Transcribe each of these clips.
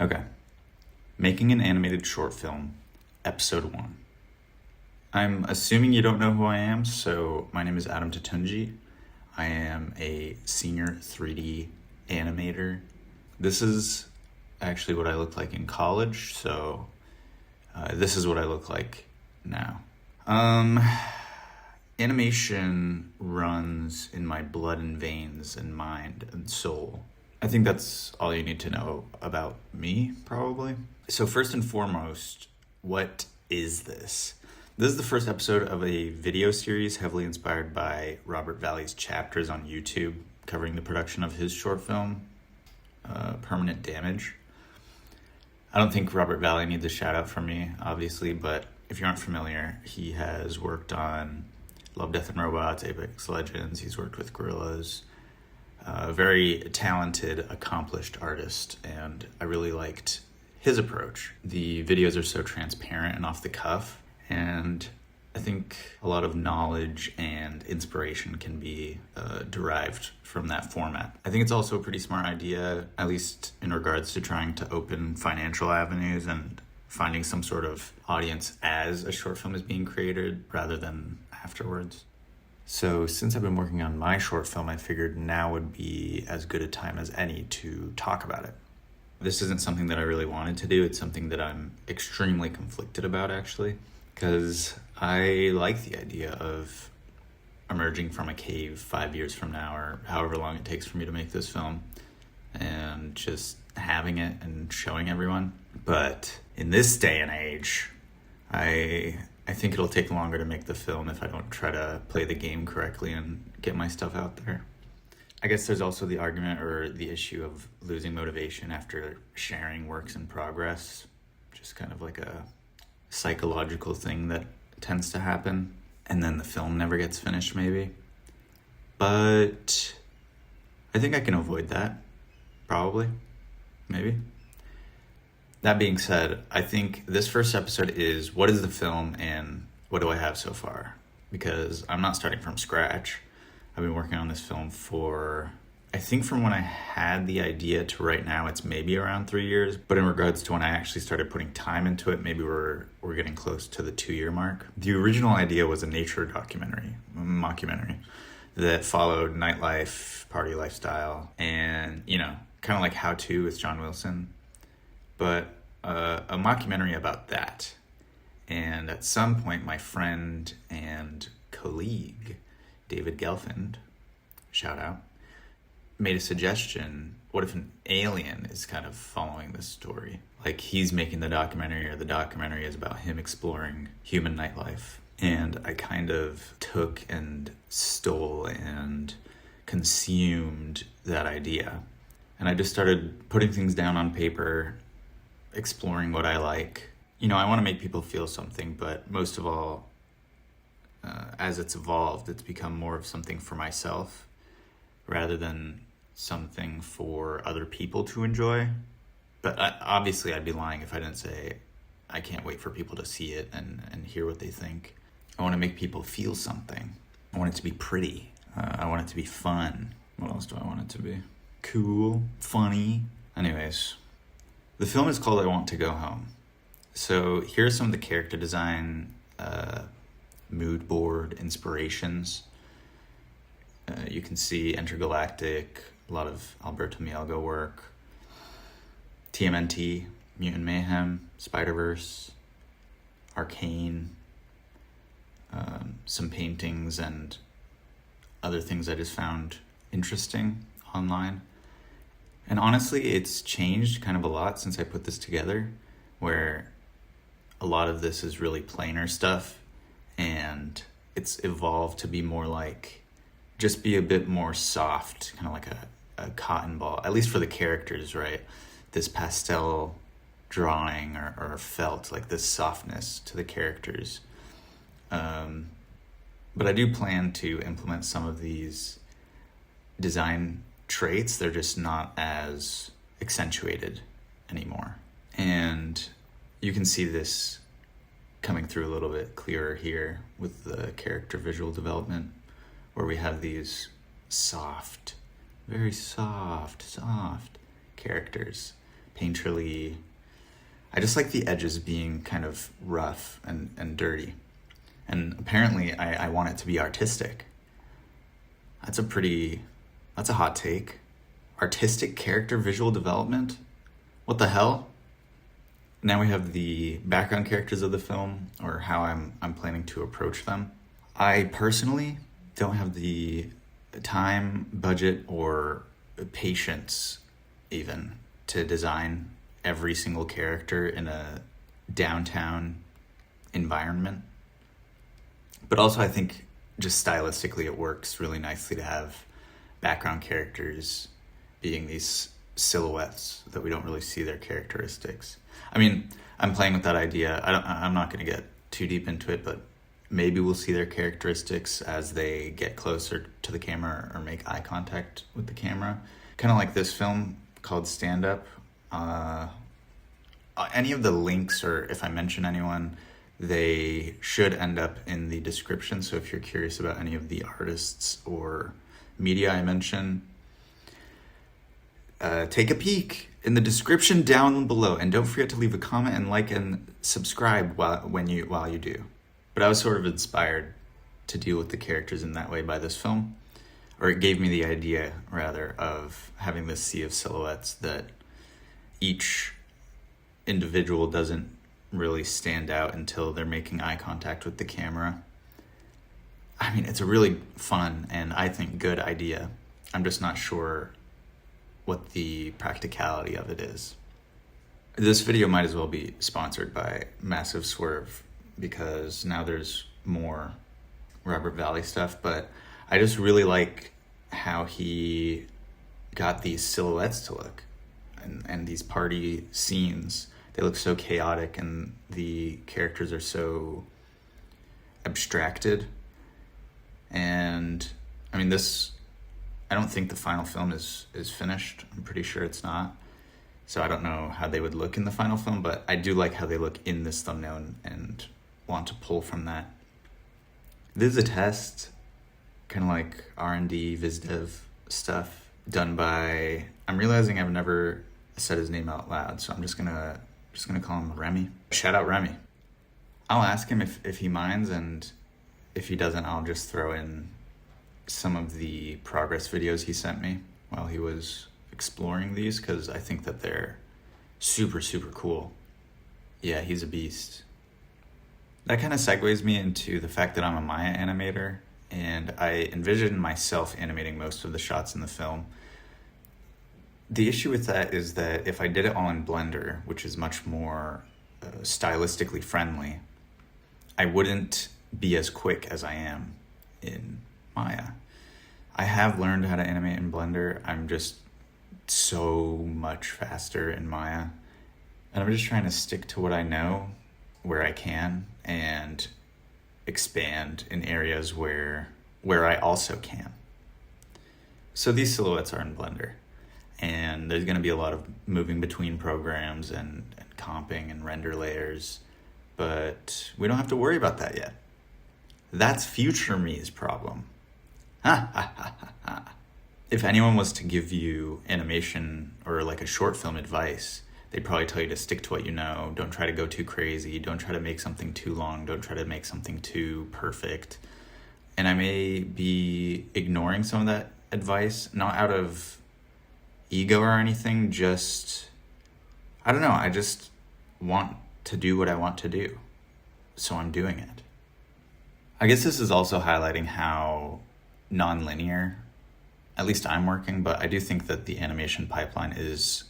Okay. Making an animated short film, episode 1. I'm assuming you don't know who I am, so my name is Adam Tatunji. I am a senior 3D animator. This is actually what I looked like in college, so this is what I look like now. Animation runs in my blood and veins and mind and soul. I think that's all you need to know about me, probably. So first and foremost, what is this? This is the first episode of a video series heavily inspired by Robert Valley's chapters on YouTube covering the production of his short film, Permanent Damage. I don't think Robert Valley needs a shout out from me, obviously, but if you aren't familiar, he has worked on Love, Death, and Robots, Apex Legends. He's worked with Gorillaz. A very talented, accomplished artist, and I really liked his approach. The videos are so transparent and off the cuff, and I think a lot of knowledge and inspiration can be derived from that format. I think it's also a pretty smart idea, at least in regards to trying to open financial avenues and finding some sort of audience as a short film is being created rather than afterwards. So since I've been working on my short film, I figured now would be as good a time as any to talk about it. This isn't something that I really wanted to do. It's something that I'm extremely conflicted about, actually, because I like the idea of emerging from a cave 5 years from now, or however long it takes for me to make this film, and just having it and showing everyone. But in this day and age, I think it'll take longer to make the film if I don't try to play the game correctly and get my stuff out there. I guess there's also the argument or the issue of losing motivation after sharing works in progress. Just kind of like a psychological thing that tends to happen. And then the film never gets finished, maybe. But I think I can avoid that. Probably. Maybe. That being said, I think this first episode is what is the film and what do I have so far? Because I'm not starting from scratch. I've been working on this film for, I think from when I had the idea to right now, it's maybe around 3 years. But in regards to when I actually started putting time into it, maybe we're getting close to the 2-year mark. The original idea was a nature documentary, a mockumentary, that followed nightlife, party lifestyle, and, kind of like How To with John Wilson. But a mockumentary about that. And at some point, my friend and colleague, David Gelfand, shout out, made a suggestion. What if an alien is kind of following this story? Like he's making the documentary, or the documentary is about him exploring human nightlife. And I kind of took and stole and consumed that idea. And I just started putting things down on paper, exploring what I like. I want to make people feel something, but most of all, as it's evolved, it's become more of something for myself rather than something for other people to enjoy. But obviously I'd be lying if I didn't say I can't wait for people to see it and hear what they think. I want to make people feel something. I want it to be pretty. I want it to be fun. What else do I want it to be? Cool, funny. Anyways, the film is called I Want to Go Home. So here's some of the character design, mood board inspirations. You can see Intergalactic, a lot of Alberto Mielgo work, TMNT, Mutant Mayhem, Spider-Verse, Arcane, some paintings and other things I just found interesting online. And honestly, it's changed kind of a lot since I put this together, where a lot of this is really plainer stuff, and it's evolved to be more like, just be a bit more soft, kind of like a cotton ball, at least for the characters, right? This pastel drawing or felt, like this softness to the characters. But I do plan to implement some of these design traits. They're just not as accentuated anymore. And you can see this coming through a little bit clearer here with the character visual development, where we have these soft, very soft characters painterly. I just like the edges being kind of rough and dirty. And apparently I want it to be artistic. That's a hot take. Artistic character visual development? What the hell? Now we have the background characters of the film, or how I'm planning to approach them. I personally don't have the time, budget, or patience even to design every single character in a downtown environment. But also I think just stylistically it works really nicely to have background characters being these silhouettes that we don't really see their characteristics. I mean, I'm playing with that idea. I'm not going to get too deep into it, but maybe we'll see their characteristics as they get closer to the camera or make eye contact with the camera. Kind of like this film called Stand Up. Any of the links, or if I mention anyone, they should end up in the description. So if you're curious about any of the artists or media I mention, take a peek in the description down below. And don't forget to leave a comment and like and subscribe while you do. But I was sort of inspired to deal with the characters in that way by this film. Or it gave me the idea, rather, of having this sea of silhouettes that each individual doesn't really stand out until they're making eye contact with the camera. I mean, it's a really fun and I think good idea. I'm just not sure what the practicality of it is. This video might as well be sponsored by Massive Swerve, because now there's more Robert Valley stuff, but I just really like how he got these silhouettes to look, and these party scenes. They look so chaotic and the characters are so abstracted. And I mean, I don't think the final film is finished. I'm pretty sure it's not. So I don't know how they would look in the final film, but I do like how they look in this thumbnail and want to pull from that. This is a test, kind of like R&D, viz dev stuff done by, I'm realizing I've never said his name out loud, so I'm just gonna call him Remy. Shout out Remy. I'll ask him if he minds, and if he doesn't, I'll just throw in some of the progress videos he sent me while he was exploring these, because I think that they're super, super cool. Yeah, he's a beast. That kind of segues me into the fact that I'm a Maya animator, and I envision myself animating most of the shots in the film. The issue with that is that if I did it all in Blender, which is much more stylistically friendly, I wouldn't be as quick as I am in Maya. I have learned how to animate in Blender. I'm just so much faster in Maya. And I'm just trying to stick to what I know where I can and expand in areas where I also can. So these silhouettes are in Blender. And there's going to be a lot of moving between programs and comping and render layers. But we don't have to worry about that yet. That's future me's problem. If anyone was to give you animation or like a short film advice, they'd probably tell you to stick to what you know. Don't try to go too crazy. Don't try to make something too long. Don't try to make something too perfect. And I may be ignoring some of that advice, not out of ego or anything, just, I don't know, I just want to do what I want to do. So I'm doing it. I guess this is also highlighting how non-linear, at least I'm working, but I do think that the animation pipeline is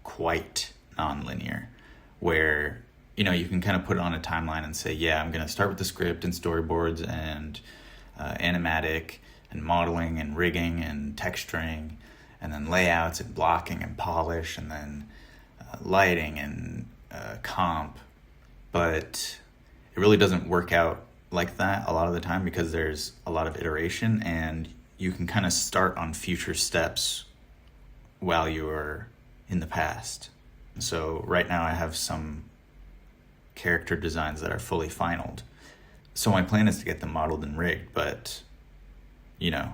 quite non-linear, where, you know, you can kind of put it on a timeline and say, yeah, I'm going to start with the script and storyboards and animatic and modeling and rigging and texturing, and then layouts and blocking and polish, and then lighting and comp. But it really doesn't work out like that a lot of the time, because there's a lot of iteration and you can kind of start on future steps while you're in the past. So right now I have some character designs that are fully finalized. So my plan is to get them modeled and rigged, but, you know,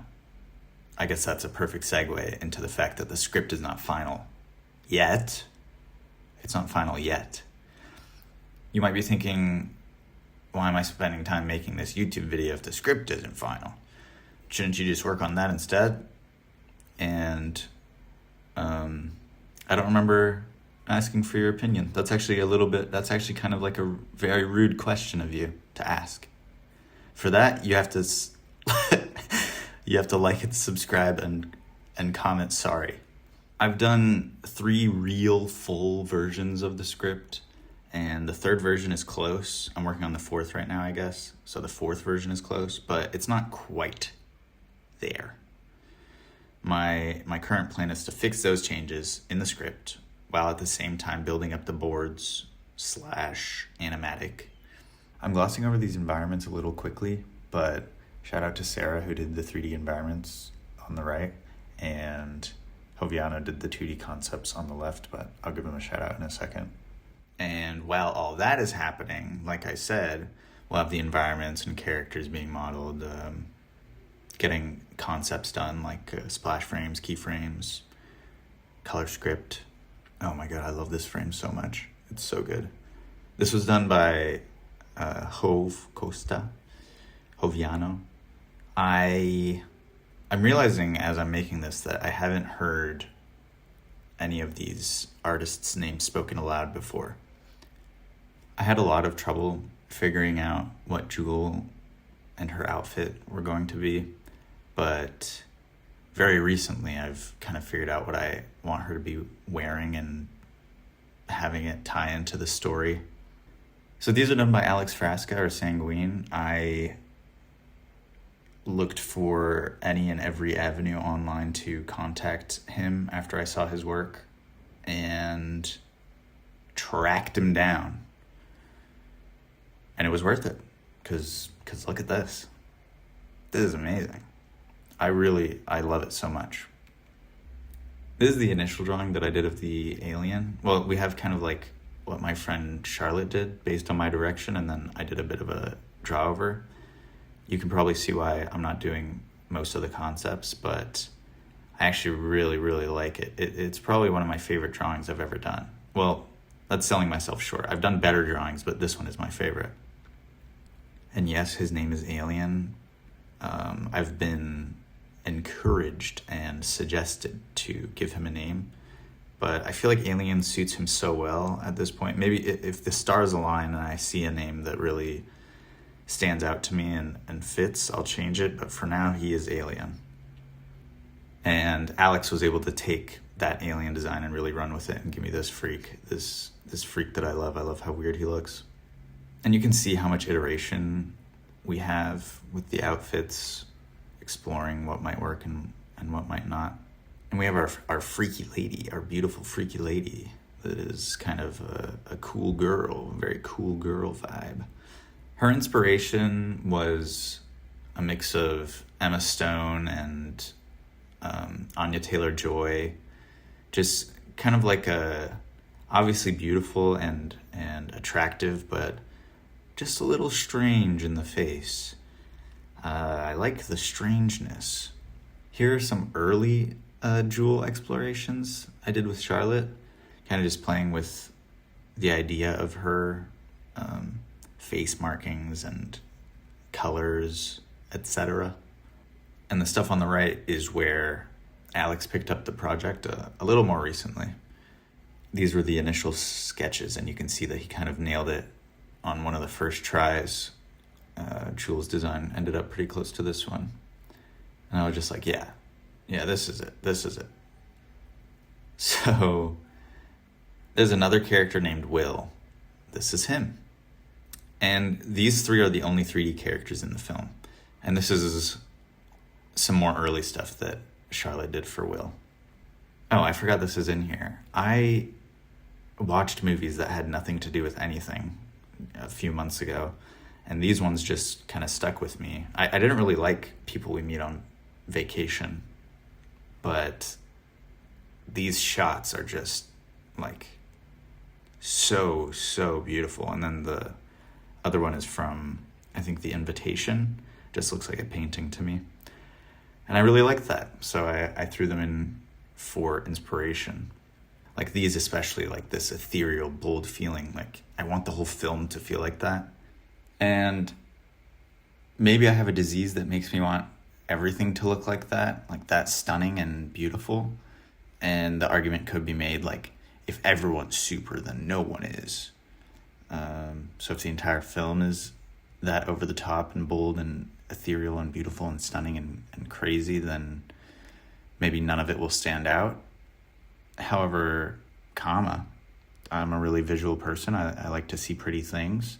I guess that's a perfect segue into the fact that the script is not final yet. It's not final yet. You might be thinking, why am I spending time making this YouTube video if the script isn't final? Shouldn't you just work on that instead? And I don't remember asking for your opinion. That's actually kind of like a very rude question of you to ask. For that, you have to you have to like and subscribe and comment sorry. I've done 3 real full versions of the script, and the 3rd version is close. I'm working on the 4th right now, I guess. So the 4th version is close, but it's not quite there. My current plan is to fix those changes in the script while at the same time building up the boards / animatic. I'm glossing over these environments a little quickly, but shout out to Sarah who did the 3D environments on the right, and Joviano did the 2D concepts on the left, but I'll give him a shout out in a second. And while all that is happening, like I said, we'll have the environments and characters being modeled, getting concepts done like splash frames, keyframes, color script. Oh my god, I love this frame so much. It's so good. This was done by Joviano. I'm realizing as I'm making this that I haven't heard any of these artists' names spoken aloud before. I had a lot of trouble figuring out what Jewel and her outfit were going to be, but very recently I've kind of figured out what I want her to be wearing and having it tie into the story. So these are done by Alex Frasca or Sanguine. I looked for any and every avenue online to contact him after I saw his work and tracked him down. And it was worth it, because look at this. This is amazing. I love it so much. This is the initial drawing that I did of the alien. Well, we have kind of like what my friend Charlotte did based on my direction, and then I did a bit of a draw over. You can probably see why I'm not doing most of the concepts, but I actually really, really like it. It's probably one of my favorite drawings I've ever done. Well, that's selling myself short. I've done better drawings, but this one is my favorite. And yes, his name is Alien. I've been encouraged and suggested to give him a name, but I feel like Alien suits him so well at this point. Maybe if the stars align and I see a name that really stands out to me and fits, I'll change it, but for now he is Alien. And Alex was able to take that alien design and really run with it and give me this freak that I love. I love how weird he looks. And you can see how much iteration we have with the outfits, exploring what might work and what might not. And we have our freaky lady, our beautiful freaky lady that is kind of a cool girl, a very cool girl vibe. Her inspiration was a mix of Emma Stone and Anya Taylor-Joy, just kind of like obviously beautiful and attractive, but just a little strange in the face. I like the strangeness. Here are some early Jewel explorations I did with Charlotte, kind of just playing with the idea of her face markings and colors, etc. And the stuff on the right is where Alex picked up the project a little more recently. These were the initial sketches, and you can see that he kind of nailed it on one of the first tries. Jewel's design ended up pretty close to this one. And I was just like, yeah, this is it. So there's another character named Will. This is him. And these 3 are the only 3D characters in the film. And this is some more early stuff that Charlotte did for Will. Oh, I forgot this is in here. I watched movies that had nothing to do with anything a few months ago, and these ones just kind of stuck with me. I didn't really like People We Meet on Vacation, but these shots are just like so beautiful. And then the other one is from, I think, The Invitation. Just looks like a painting to me, and I really liked that, so I threw them in for inspiration. Like these especially, like this ethereal, bold feeling. Like I want the whole film to feel like that. And maybe I have a disease that makes me want everything to look like that stunning and beautiful. And the argument could be made, like, if everyone's super, then no one is. So if the entire film is that over the top and bold and ethereal and beautiful and stunning and crazy, then maybe none of it will stand out. However, I'm a really visual person. I like to see pretty things.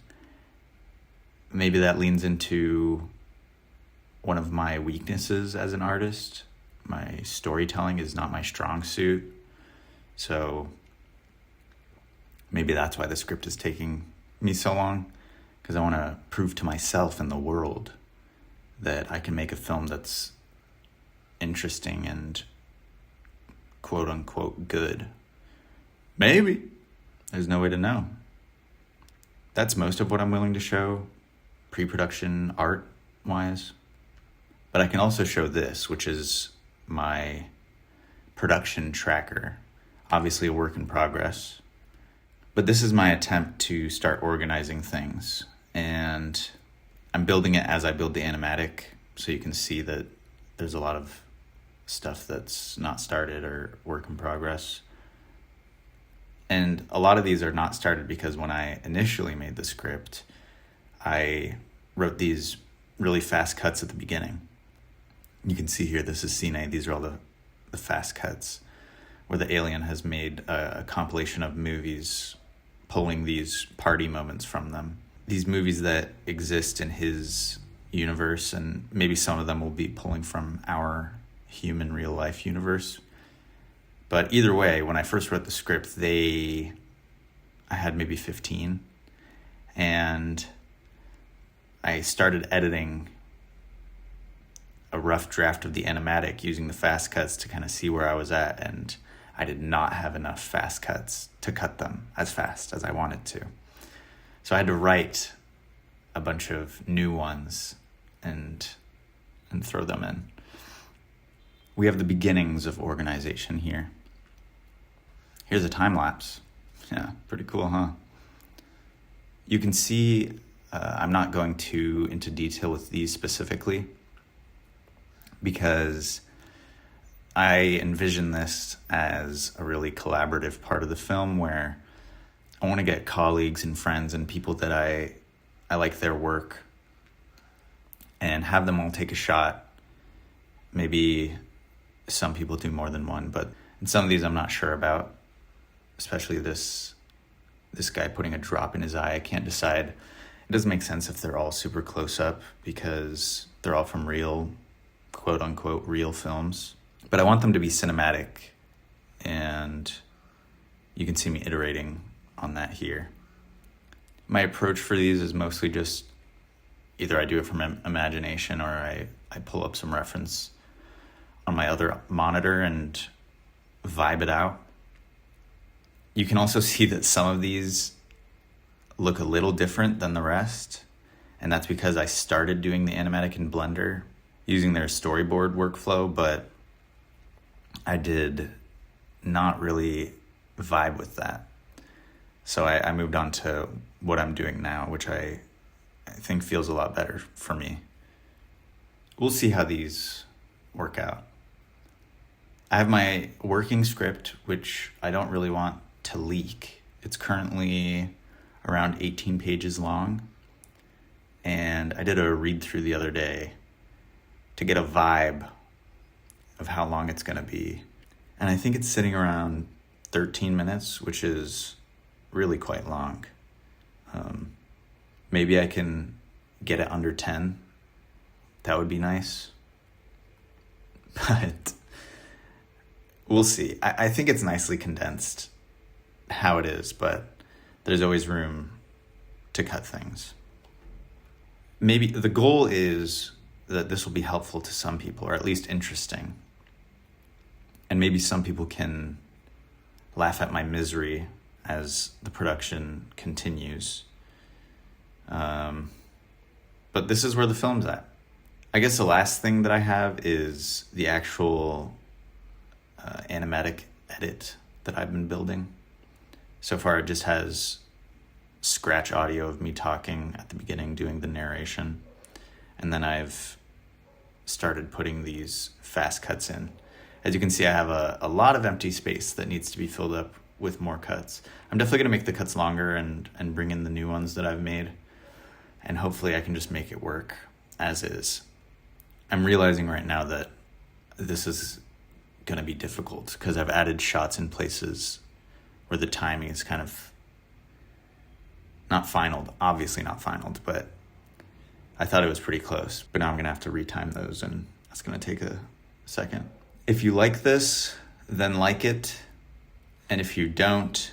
Maybe that leans into one of my weaknesses as an artist. My storytelling is not my strong suit. So maybe that's why the script is taking me so long, because I want to prove to myself and the world that I can make a film that's interesting and quote unquote good. Maybe. There's no way to know. That's most of what I'm willing to show pre-production art wise. But I can also show this, which is my production tracker. Obviously a work in progress. But this is my attempt to start organizing things. And I'm building it as I build the animatic, so you can see that there's a lot of stuff that's not started or work in progress. And a lot of these are not started because when I initially made the script, I wrote these really fast cuts at the beginning. You can see here, this is scene A. These are all the fast cuts where the alien has made a compilation of movies, pulling these party moments from them. These movies that exist in his universe, and maybe some of them will be pulling from our human real life universe. But either way, when I first wrote the script, I had maybe 15, and I started editing a rough draft of the animatic using the fast cuts to kind of see where I was at, and I did not have enough fast cuts to cut them as fast as I wanted to. So I had to write a bunch of new ones and throw them in. We have the beginnings of organization here. Here's a time lapse. Yeah, pretty cool, huh? You can see I'm not going into detail with these specifically because I envision this as a really collaborative part of the film where I want to get colleagues and friends and people that I like their work and have them all take a shot. Maybe some people do more than one, but in some of these I'm not sure about, especially this guy putting a drop in his eye. I can't decide. It doesn't make sense if they're all super close up because they're all from real, quote unquote, real films. But I want them to be cinematic, and you can see me iterating on that here. My approach for these is mostly just either I do it from imagination or I pull up some reference on my other monitor and vibe it out. You can also see that some of these look a little different than the rest, and that's because I started doing the animatic in Blender using their storyboard workflow, but I did not really vibe with that. So I moved on to what I'm doing now, which I think feels a lot better for me. We'll see how these work out. I have my working script, which I don't really want to leak. It's currently around 18 pages long, and I did a read through the other day to get a vibe of how long it's going to be. And I think it's sitting around 13 minutes, which is really quite long. Maybe I can get it under 10. That would be nice. But we'll see. I think it's nicely condensed how it is, but there's always room to cut things. Maybe the goal is that this will be helpful to some people, or at least interesting. And maybe some people can laugh at my misery as the production continues. But this is where the film's at. I guess the last thing that I have is the actual animatic edit that I've been building. So far, it just has scratch audio of me talking at the beginning, doing the narration. And then I've started putting these fast cuts in. As you can see, I have a lot of empty space that needs to be filled up with more cuts. I'm definitely going to make the cuts longer and bring in the new ones that I've made. And hopefully I can just make it work as is. I'm realizing right now that this is going to be difficult because I've added shots in places where the timing is kind of not finaled, obviously not finaled, but I thought it was pretty close. But now I'm going to have to retime those, and that's going to take a second. If you like this, then like it. And if you don't,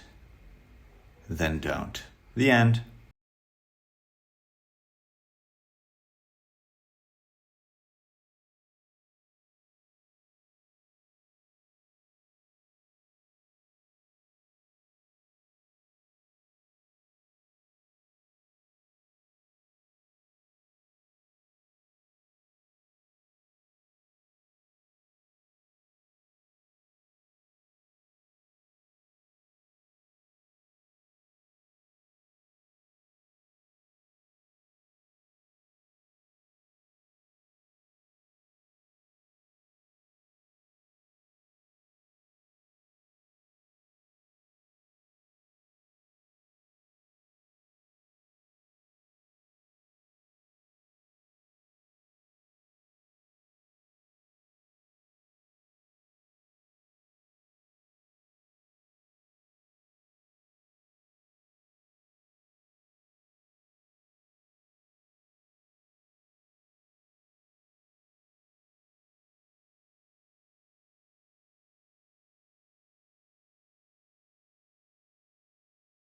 then don't. The end.